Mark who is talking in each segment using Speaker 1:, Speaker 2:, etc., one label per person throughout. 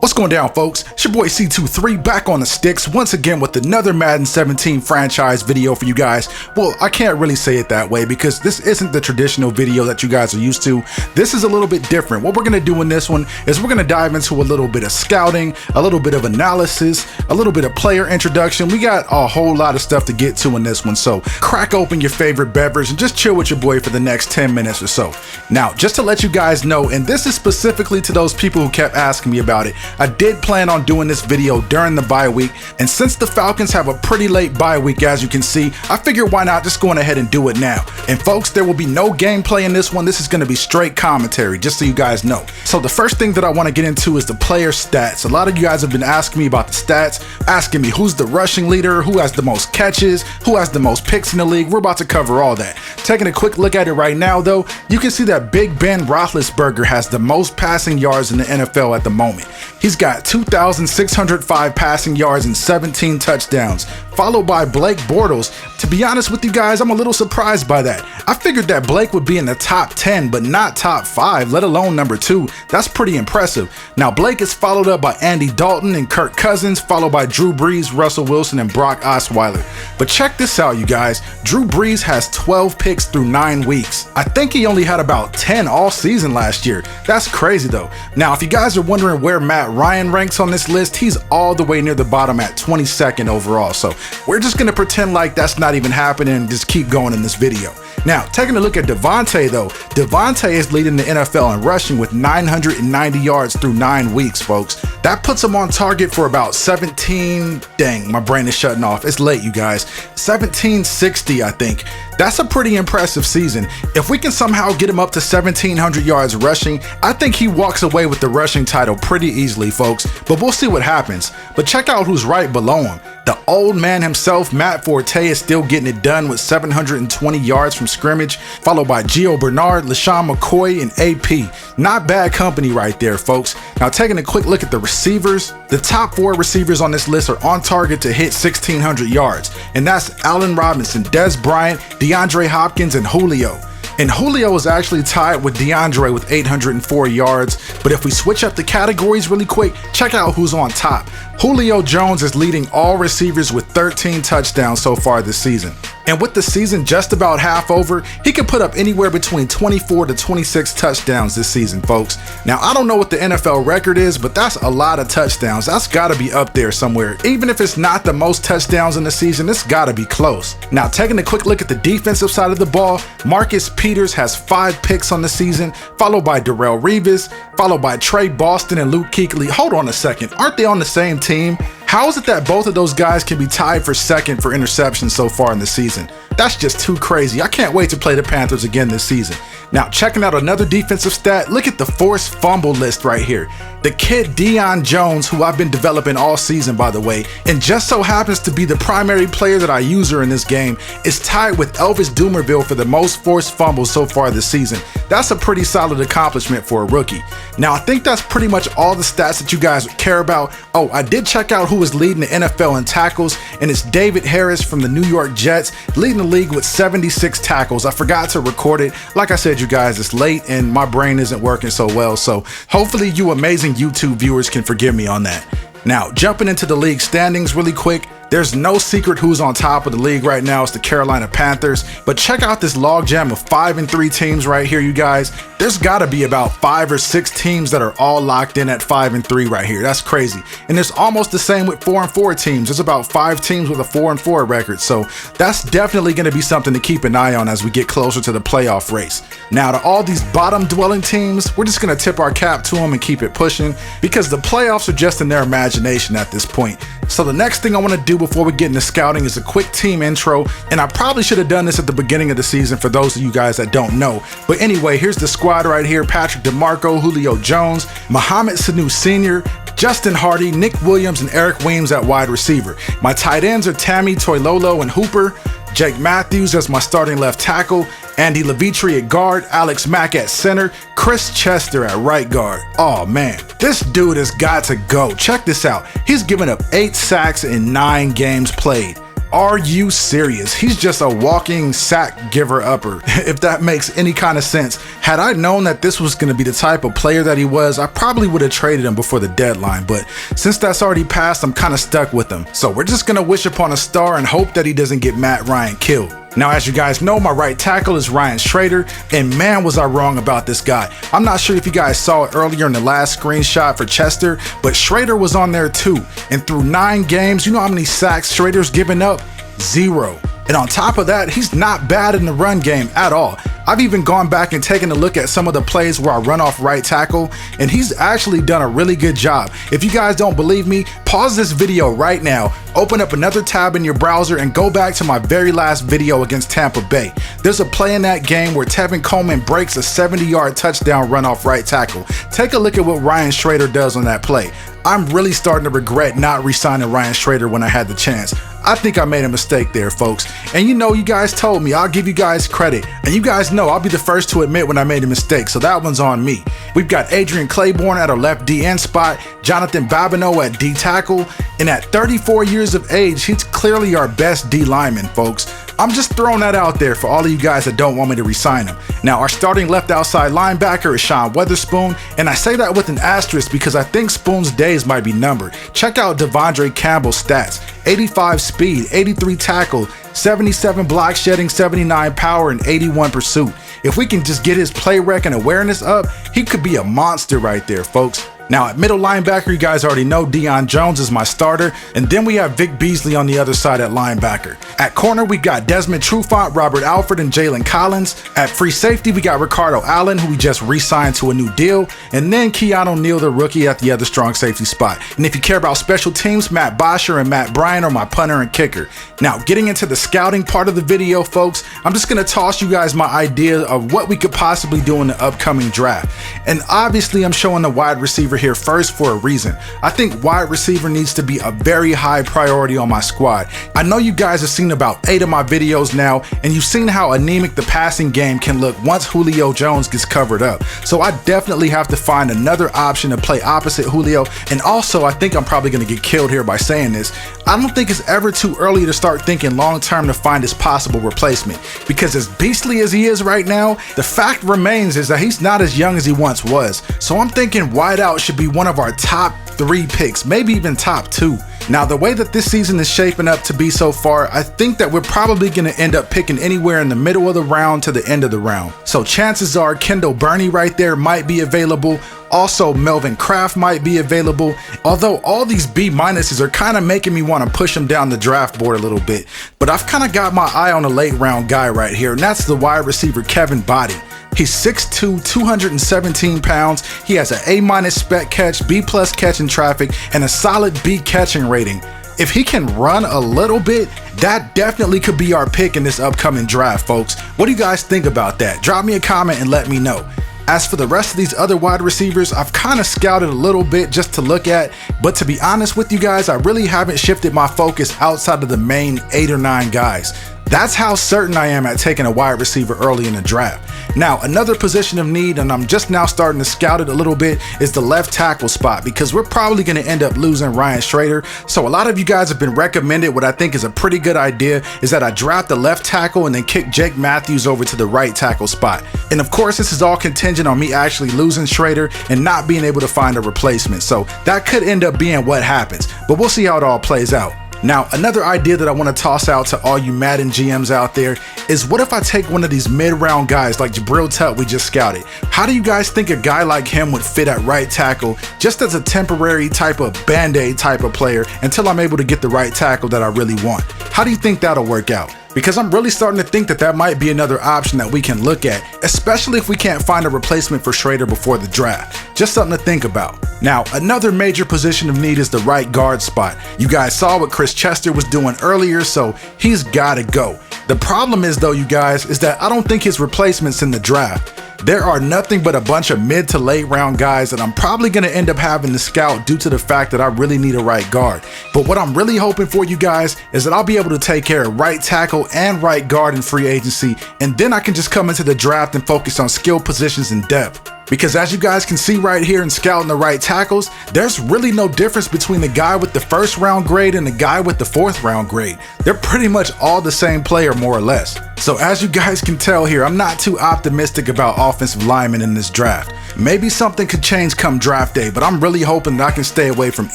Speaker 1: What's going down, folks? It's your boy C23 back on the sticks once again with another Madden 17 franchise video for you guys. Well, I can't really say it that way because this isn't the traditional video that you guys are used to. This is a little bit different. What we're going to do in this one is we're going to dive into a little bit of scouting, a little bit of analysis, a little bit of player introduction. We got a whole lot of stuff to get to in this one, so crack open your favorite beverage and just chill with your boy for the next 10 minutes or so. Now, just to let you guys know, and this is specifically to those people who kept asking me about it, I did plan on doing this video during the bye week, and since the Falcons have a pretty late bye week, as you can see, I figured why not just going ahead and do it now. And folks, there will be no gameplay in this one. This is going to be straight commentary, just so you guys know. So the first thing that I want to get into is the player stats. A lot of you guys have been asking me about the stats, asking me who's the rushing leader, who has the most catches, who has the most picks in the league. We're about to cover all that. Taking a quick look at it right now, though, you can see that Big Ben Roethlisberger has the most passing yards in the NFL at the moment. He's got 2,605 passing yards and 17 touchdowns, followed by Blake Bortles. To be honest with you guys, I'm a little surprised by that. I figured that Blake would be in the top 10, but not top 5, let alone number 2. That's pretty impressive. Now, Blake is followed up by Andy Dalton and Kirk Cousins, followed by Drew Brees, Russell Wilson, and Brock Osweiler. But check this out, you guys. Drew Brees has 12 picks through 9 weeks. I think he only had about 10 all season last year. That's crazy, though. Now, if you guys are wondering where Matt Ryan ranks on this list, he's all the way near the bottom at 22nd overall. So we're just going to pretend like that's not even happening and just keep going in this video. Now, taking a look at Devontae, though, Devontae is leading the NFL in rushing with 990 yards through 9 weeks, folks. That puts him on target for about 17, dang, my brain is shutting off. It's late, you guys. 1760, I think. That's a pretty impressive season. If we can somehow get him up to 1,700 yards rushing, I think he walks away with the rushing title pretty easily, folks, but we'll see what happens. But check out who's right below him. The old man himself, Matt Forte, is still getting it done with 720 yards from scrimmage, followed by Gio Bernard, LaShawn McCoy, and AP. Not bad company right there, folks. Now, taking a quick look at the receivers, the top 4 receivers on this list are on target to hit 1,600 yards, and that's Allen Robinson, Dez Bryant, DeAndre Hopkins, and Julio. And Julio is actually tied with DeAndre with 804 yards, but if we switch up the categories really quick, check out who's on top. Julio Jones is leading all receivers with 13 touchdowns so far this season. And with the season just about half over, he could put up anywhere between 24 to 26 touchdowns this season, folks. Now, I don't know what the NFL record is, but that's a lot of touchdowns. That's got to be up there somewhere. Even if it's not the most touchdowns in the season, it's got to be close. Now, taking a quick look at the defensive side of the ball, Marcus Peters has 5 picks on the season, followed by Darrelle Revis, followed by Trey Boston and Luke Kuechly. Hold on a second, aren't they on the same team? How is it that both of those guys can be tied for second for interceptions so far in the season? That's just too crazy. I can't wait to play the Panthers again this season. Now, checking out another defensive stat, look at the forced fumble list right here. The kid Deion Jones, who I've been developing all season, by the way, and just so happens to be the primary player that I use in this game, is tied with Elvis Dumervil for the most forced fumbles so far this season. That's a pretty solid accomplishment for a rookie. Now, I think that's pretty much all the stats that you guys care about. Oh, I did check out who is leading the NFL in tackles, and it's David Harris from the New York Jets, leading the league with 76 tackles. I forgot to record it. Like I said, you guys, it's late and my brain isn't working so well, so hopefully you amazing YouTube viewers can forgive me on that. Now, jumping into the league standings really quick, there's no secret who's on top of the league right now. It's the Carolina Panthers. But check out this logjam of 5-3 teams right here, you guys. There's got to be about 5 or 6 teams that are all locked in at 5-3 right here. That's crazy. And it's almost the same with 4-4 teams. There's about 5 teams with a 4-4 record. So that's definitely going to be something to keep an eye on as we get closer to the playoff race. Now, to all these bottom-dwelling teams, we're just going to tip our cap to them and keep it pushing because the playoffs are just in their imagination at this point. So the next thing I want to do before we get into scouting is a quick team intro, and I probably should have done this at the beginning of the season for those of you guys that don't know. But anyway, here's the squad right here: Patrick DeMarco, Julio Jones, Mohamed Sanu Sr., Justin Hardy, Nick Williams, and Eric Weems at wide receiver. My tight ends are Tammy Toilolo and Hooper, Jake Matthews as my starting left tackle, Andy Levitri at guard, Alex Mack at center, Chris Chester at right guard. Oh man, this dude has got to go. Check this out. He's given up 8 sacks in 9 games played. Are you serious? He's just a walking sack giver upper, if that makes any kind of sense. Had I known that this was going to be the type of player that he was, I probably would have traded him before the deadline, but since that's already passed, I'm kind of stuck with him. So we're just going to wish upon a star and hope that he doesn't get Matt Ryan killed. Now, as you guys know, my right tackle is Ryan Schrader, and man, was I wrong about this guy. I'm not sure if you guys saw it earlier in the last screenshot for Chester, but Schrader was on there too. And through 9 games, you know how many sacks Schrader's given up? 0. And on top of that, he's not bad in the run game at all. I've even gone back and taken a look at some of the plays where I run off right tackle, and he's actually done a really good job. If you guys don't believe me, pause this video right now, open up another tab in your browser, and go back to my very last video against Tampa Bay. There's a play in that game where Tevin Coleman breaks a 70-yard touchdown run off right tackle. Take a look at what Ryan Schrader does on that play. I'm really starting to regret not re-signing Ryan Schrader when I had the chance. I think I made a mistake there, folks. And you know, you guys told me, I'll give you guys credit. And you guys know I'll be the first to admit when I made a mistake, so that one's on me. We've got Adrian Claiborne at our left DN spot, Jonathan Babineau at D tackle, and at 34 years of age, he's clearly our best D lineman, folks. I'm just throwing that out there for all of you guys that don't want me to re-sign him. Now, our starting left outside linebacker is Sean Weatherspoon, and I say that with an asterisk because I think Spoon's days might be numbered. Check out Devondre Campbell's stats: 85 speed, 83 tackle, 77 block shedding, 79 power, and 81 pursuit. If we can just get his play rec and awareness up, he could be a monster right there, folks. Now at middle linebacker, you guys already know Deion Jones is my starter, and then we have Vic Beasley on the other side at linebacker. At corner, we got Desmond Trufant, Robert Alford, and Jalen Collins. At free safety, we got Ricardo Allen, who we just re-signed to a new deal, and then Keanu Neal, the rookie, at the other strong safety spot. And if you care about special teams, Matt Bosher and Matt Bryan are my punter and kicker. Now, getting into the scouting part of the video, folks, I'm just going to toss you guys my idea of what we could possibly do in the upcoming draft. And obviously, I'm showing the wide receiver here first for a reason. I think wide receiver needs to be a very high priority on my squad. I know you guys have seen about 8 of my videos now, and you've seen how anemic the passing game can look once Julio Jones gets covered up. So I definitely have to find another option to play opposite Julio. And also, I think I'm probably going to get killed here by saying this, I don't think it's ever too early to start thinking long term to find his possible replacement, because as beastly as he is right now, the fact remains is that he's not as young as he once was. So I'm thinking wideout should be one of our top 3 picks, maybe even top 2. Now, the way that this season is shaping up to be so far, I think that we're probably going to end up picking anywhere in the middle of the round to the end of the round. So chances are Kendall Burney right there might be available. Also, Melvin Kraft might be available, although all these B-minuses are kind of making me want to push him down the draft board a little bit. But I've kind of got my eye on a late round guy right here, and that's the wide receiver Kevin Body. He's 6'2", 217 pounds. He has an A- spec catch, B+ catch in traffic, and a solid B catching rating. If he can run a little bit, that definitely could be our pick in this upcoming draft, folks. What do you guys think about that? Drop me a comment and let me know. As for the rest of these other wide receivers, I've kind of scouted a little bit just to look at, but to be honest with you guys, I really haven't shifted my focus outside of the main 8 or 9 guys. That's how certain I am at taking a wide receiver early in the draft. Now, another position of need, and I'm just now starting to scout it a little bit, is the left tackle spot, because we're probably going to end up losing Ryan Schrader. So a lot of you guys have been recommended what I think is a pretty good idea is that I draft the left tackle and then kick Jake Matthews over to the right tackle spot. And of course, this is all contingent on me actually losing Schrader and not being able to find a replacement. So that could end up being what happens, but we'll see how it all plays out. Now, another idea that I want to toss out to all you Madden GMs out there is, what if I take one of these mid-round guys like Jabril Tutt we just scouted? How do you guys think a guy like him would fit at right tackle just as a temporary type of band-aid type of player until I'm able to get the right tackle that I really want? How do you think that'll work out? Because I'm really starting to think that that might be another option that we can look at, especially if we can't find a replacement for Schrader before the draft. Just something to think about. Now, another major position of need is the right guard spot. You guys saw what Chris Chester was doing earlier, so he's got to go. The problem is though, you guys, is that I don't think his replacement's in the draft. There are nothing but a bunch of mid to late round guys that I'm probably going to end up having to scout due to the fact that I really need a right guard. But what I'm really hoping for, you guys, is that I'll be able to take care of right tackle and right guard in free agency, and then I can just come into the draft and focus on skill positions and depth. Because as you guys can see right here in scouting the right tackles, there's really no difference between the guy with the first round grade and the guy with the fourth round grade. They're pretty much all the same player, more or less. So as you guys can tell here, I'm not too optimistic about offensive linemen in this draft. Maybe something could change come draft day, but I'm really hoping that I can stay away from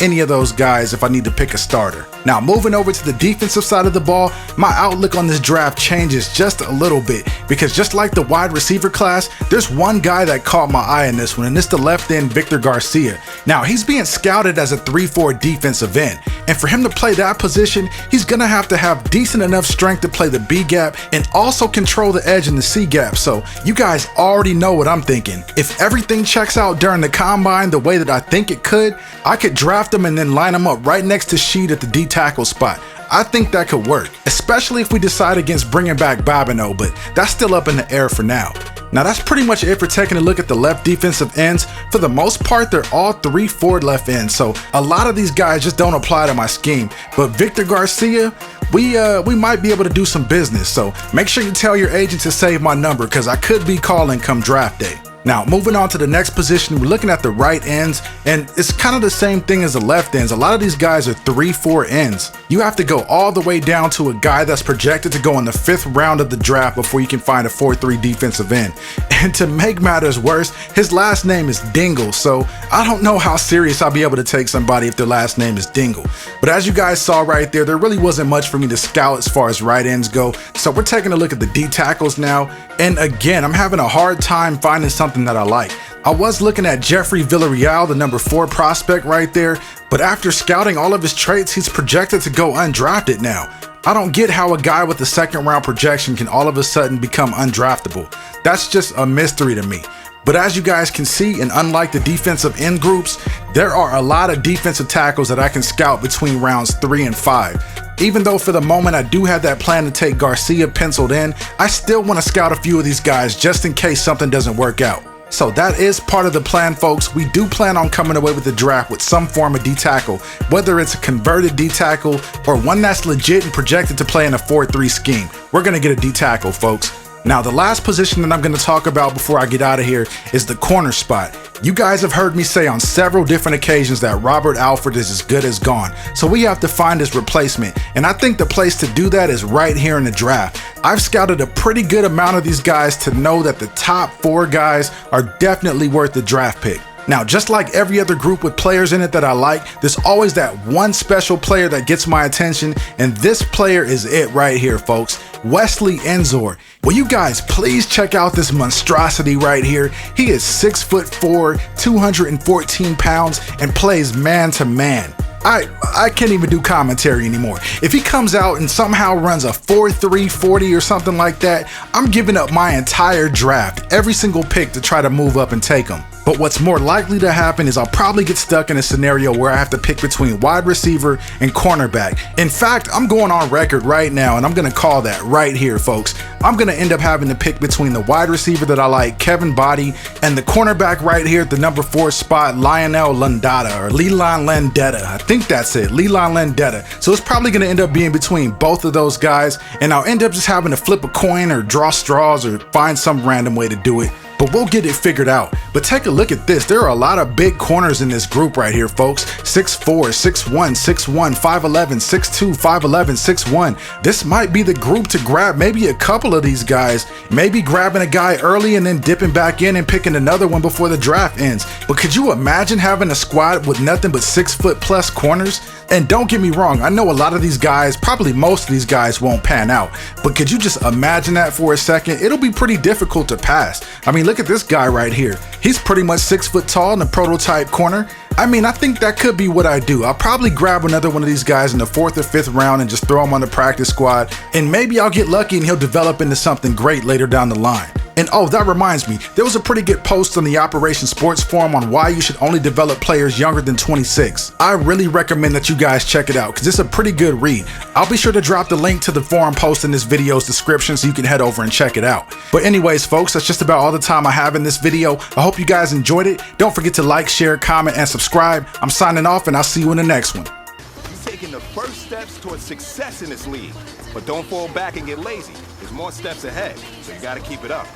Speaker 1: any of those guys if I need to pick a starter. Now moving over to the defensive side of the ball, my outlook on this draft changes just a little bit, because just like the wide receiver class, there's one guy that caught my eye in this one, and it's the left end Victor Garcia. Now he's being scouted as a 3-4 defensive end, and for him to play that position, he's gonna have to have decent enough strength to play the B gap and also control the edge in the C gap. So you guys already know what I'm thinking. If everything checks out during the combine the way that I think it could, I could draft him and then line him up right next to Sheed at the D tackle spot. I think that could work, especially if we decide against bringing back Babineau, but that's still up in the air for now. Now that's pretty much it for taking a look at the left defensive ends. For the most part, they're all 3-4 left ends, so a lot of these guys just don't apply to my scheme. But Victor Garcia, we might be able to do some business, so make sure you tell your agent to save my number, because I could be calling come draft day. Now moving on to the next position, we're looking at the right ends, and it's kind of the same thing as the left ends. A lot of these guys are 3-4 ends. You have to go all the way down to a guy that's projected to go in the 5th round of the draft before you can find a 4-3 defensive end. And to make matters worse, his last name is Dingle, so I don't know how serious I'll be able to take somebody if their last name is Dingle. But as you guys saw right there really wasn't much for me to scout as far as right ends go, so we're taking a look at the D tackles now, and again, I'm having a hard time finding something that I like. I was looking at Jeffrey Villarreal, the number 4 prospect right there, but after scouting all of his traits, he's projected to go undrafted now. I don't get how a guy with a 2nd round projection can all of a sudden become undraftable. That's just a mystery to me. But as you guys can see, and unlike the defensive end groups, there are a lot of defensive tackles that I can scout between rounds 3 and 5. Even though for the moment I do have that plan to take Garcia penciled in, I still want to scout a few of these guys just in case something doesn't work out. So that is part of the plan, folks. We do plan on coming away with the draft with some form of D tackle, whether it's a converted D tackle or one that's legit and projected to play in a 4-3 scheme. We're going to get a D tackle, folks. Now the last position that I'm going to talk about before I get out of here is the corner spot. You guys have heard me say on several different occasions that Robert Alford is as good as gone, so we have to find his replacement, and I think the place to do that is right here in the draft. I've scouted a pretty good amount of these guys to know that the top 4 guys are definitely worth the draft pick. Now, just like every other group with players in it that I like, there's always that one special player that gets my attention, and this player is it right here, folks. Wesley Enzor. Will you guys please check out this monstrosity right here? He is 6'4", 214 pounds, and plays man to man. I can't even do commentary anymore. If he comes out and somehow runs a 4.3 40 or something like that, I'm giving up my entire draft, every single pick to try to move up and take him. But what's more likely to happen is I'll probably get stuck in a scenario where I have to pick between wide receiver and cornerback. In fact, I'm going on record right now, and I'm going to call that right here, folks. I'm going to end up having to pick between the wide receiver that I like, Kevin Body, and the cornerback right here at the number 4 spot, Lionel Landetta, or Leland Landetta. I think that's it, Leland Landetta. So it's probably going to end up being between both of those guys, and I'll end up just having to flip a coin or draw straws or find some random way to do it. But we'll get it figured out. But take a look at this. There are a lot of big corners in this group right here, folks. 6'4", 6'1", 6'1", 5'11", 6'2", 5'11", 6'1". This might be the group to grab maybe a couple of these guys. Maybe grabbing a guy early and then dipping back in and picking another one before the draft ends. But could you imagine having a squad with nothing but 6-foot+ corners? And don't get me wrong, I know a lot of these guys, probably most of these guys won't pan out. But could you just imagine that for a second? It'll be pretty difficult to pass. I mean, look at this guy right here. He's pretty much 6 foot tall in the prototype corner. I mean, I think that could be what I do. I'll probably grab another one of these guys in the 4th or 5th round and just throw him on the practice squad. And maybe I'll get lucky and he'll develop into something great later down the line. And oh, that reminds me, there was a pretty good post on the Operation Sports forum on why you should only develop players younger than 26. I really recommend that you guys check it out because it's a pretty good read. I'll be sure to drop the link to the forum post in this video's description so you can head over and check it out. But anyways, folks, that's just about all the time I have in this video. I hope you guys enjoyed it. Don't forget to like, share, comment, and subscribe. I'm signing off, and I'll see you in the next one.
Speaker 2: You're taking the first steps towards success in this league. But don't fall back and get lazy. There's more steps ahead, so you gotta keep it up.